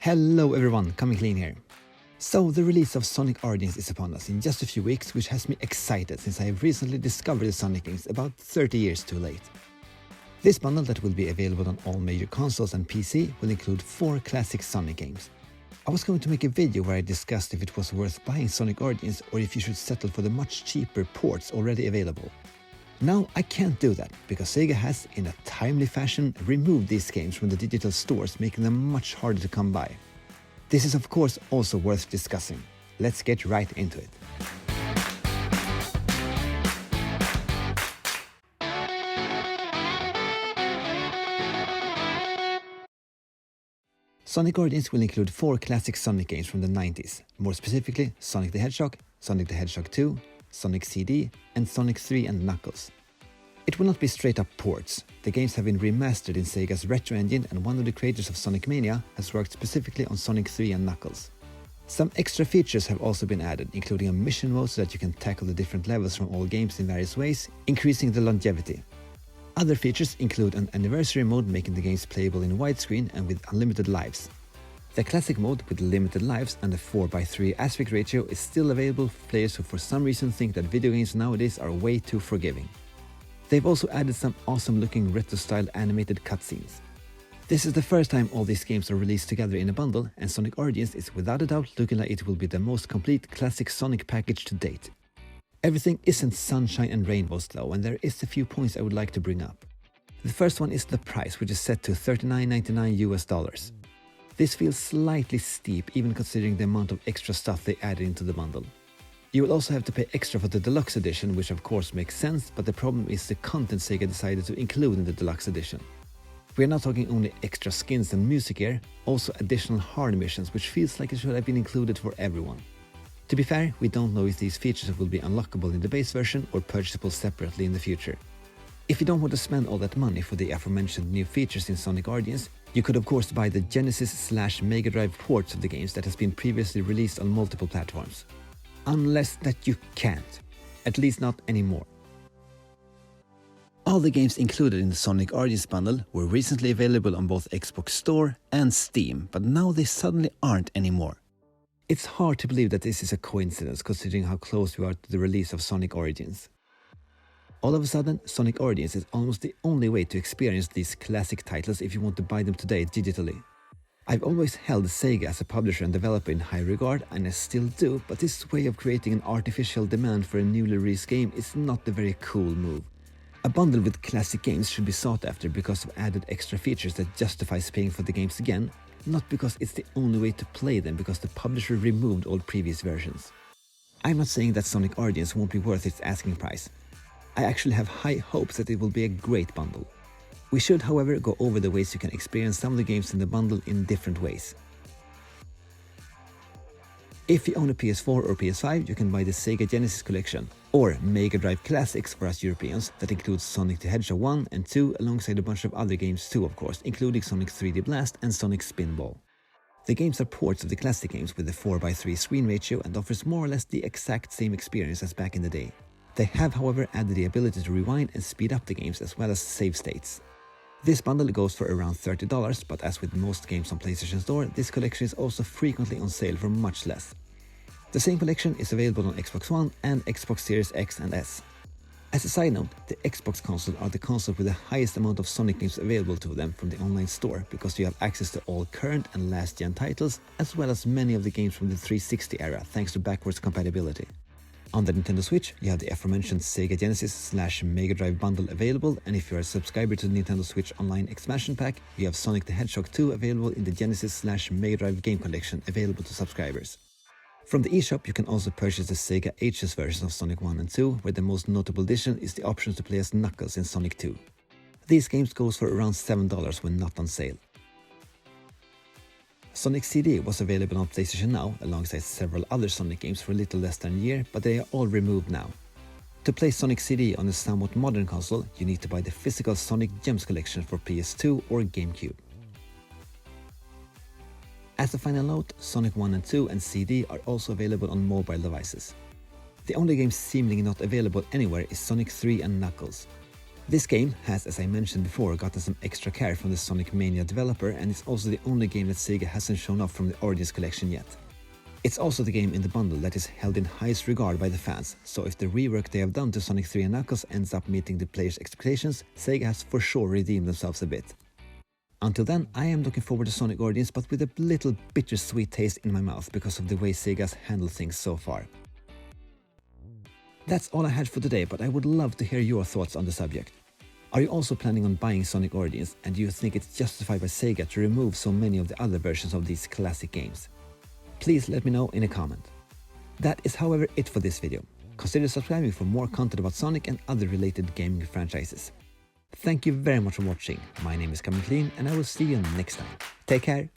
Hello everyone, Coming Clean here. So the release of Sonic Origins is upon us in just a few weeks, which has me excited since I have recently discovered the Sonic games about 30 years too late. This bundle that will be available on all major consoles and PC will include 4 classic Sonic games. I was going to make a video where I discussed if it was worth buying Sonic Origins or if you should settle for the much cheaper ports already available. Now I can't do that because Sega has, in a timely fashion, removed these games from the digital stores, making them much harder to come by. This is of course also worth discussing. Let's get right into it. Sonic Origins will include 4 classic Sonic games from the 90s, more specifically Sonic the Hedgehog, Sonic the Hedgehog 2, Sonic CD, and Sonic 3 and Knuckles. It will not be straight up ports. The games have been remastered in Sega's retro engine, and one of the creators of Sonic Mania has worked specifically on Sonic 3 and Knuckles. Some extra features have also been added, including a mission mode so that you can tackle the different levels from all games in various ways, increasing the longevity. Other features include an anniversary mode making the games playable in widescreen and with unlimited lives. The classic mode with limited lives and a 4:3 aspect ratio is still available for players who for some reason think that video games nowadays are way too forgiving. They've also added some awesome looking retro-style animated cutscenes. This is the first time all these games are released together in a bundle, and Sonic Origins is without a doubt looking like it will be the most complete classic Sonic package to date. Everything isn't sunshine and rainbows though, and there is a few points I would like to bring up. The first one is the price, which is set to $39.99 US. This feels slightly steep even considering the amount of extra stuff they added into the bundle. You will also have to pay extra for the Deluxe Edition, which of course makes sense, but the problem is the content Sega decided to include in the Deluxe Edition. We are not talking only extra skins and music here, also additional hard missions, which feels like it should have been included for everyone. To be fair, we don't know if these features will be unlockable in the base version or purchasable separately in the future. If you don't want to spend all that money for the aforementioned new features in Sonic Origins, you could of course buy the Genesis/Mega Drive ports of the games that has been previously released on multiple platforms. Unless that you can't, at least not anymore. All the games included in the Sonic Origins bundle were recently available on both Xbox Store and Steam, but now they suddenly aren't anymore. It's hard to believe that this is a coincidence considering how close we are to the release of Sonic Origins. All of a sudden, Sonic Origins is almost the only way to experience these classic titles if you want to buy them today digitally. I've always held Sega as a publisher and developer in high regard, and I still do, but this way of creating an artificial demand for a newly released game is not a very cool move. A bundle with classic games should be sought after because of added extra features that justifies paying for the games again, not because it's the only way to play them because the publisher removed all previous versions. I'm not saying that Sonic Origins won't be worth its asking price. I actually have high hopes that it will be a great bundle. We should, however, go over the ways you can experience some of the games in the bundle in different ways. If you own a PS4 or PS5, you can buy the Sega Genesis Collection, or Mega Drive Classics for us Europeans, that includes Sonic the Hedgehog 1 and 2 alongside a bunch of other games too, of course, including Sonic 3D Blast and Sonic Spinball. The games are ports of the classic games with a 4:3 screen ratio and offers more or less the exact same experience as back in the day. They have, however, added the ability to rewind and speed up the games as well as save states. This bundle goes for around $30, but as with most games on PlayStation Store, this collection is also frequently on sale for much less. The same collection is available on Xbox One and Xbox Series X and S. As a side note, the Xbox console are the console with the highest amount of Sonic games available to them from the online store because you have access to all current and last-gen titles, as well as many of the games from the 360 era thanks to backwards compatibility. On the Nintendo Switch, you have the aforementioned Sega Genesis/Mega Drive bundle available, and if you are a subscriber to the Nintendo Switch Online Expansion Pack, you have Sonic the Hedgehog 2 available in the Genesis/Mega Drive game collection available to subscribers. From the eShop, you can also purchase the Sega HS versions of Sonic 1 and 2, where the most notable addition is the option to play as Knuckles in Sonic 2. These games goes for around $7 when not on sale. Sonic CD was available on PlayStation Now alongside several other Sonic games for a little less than a year, but they are all removed now. To play Sonic CD on a somewhat modern console, you need to buy the physical Sonic Gems collection for PS2 or GameCube. As a final note, Sonic 1 and 2 and CD are also available on mobile devices. The only game seemingly not available anywhere is Sonic 3 and Knuckles. This game has, as I mentioned before, gotten some extra care from the Sonic Mania developer, and it's also the only game that Sega hasn't shown off from the Origins collection yet. It's also the game in the bundle that is held in highest regard by the fans, so if the rework they have done to Sonic 3 and Knuckles ends up meeting the players' expectations, Sega has for sure redeemed themselves a bit. Until then, I am looking forward to Sonic Origins, but with a little bittersweet taste in my mouth because of the way Sega's handled things so far. That's all I had for today, but I would love to hear your thoughts on the subject. Are you also planning on buying Sonic Origins, and do you think it's justified by Sega to remove so many of the other versions of these classic games? Please let me know in a comment. That is however it for this video. Consider subscribing for more content about Sonic and other related gaming franchises. Thank you very much for watching. My name is Clean, and I will see you next time. Take care!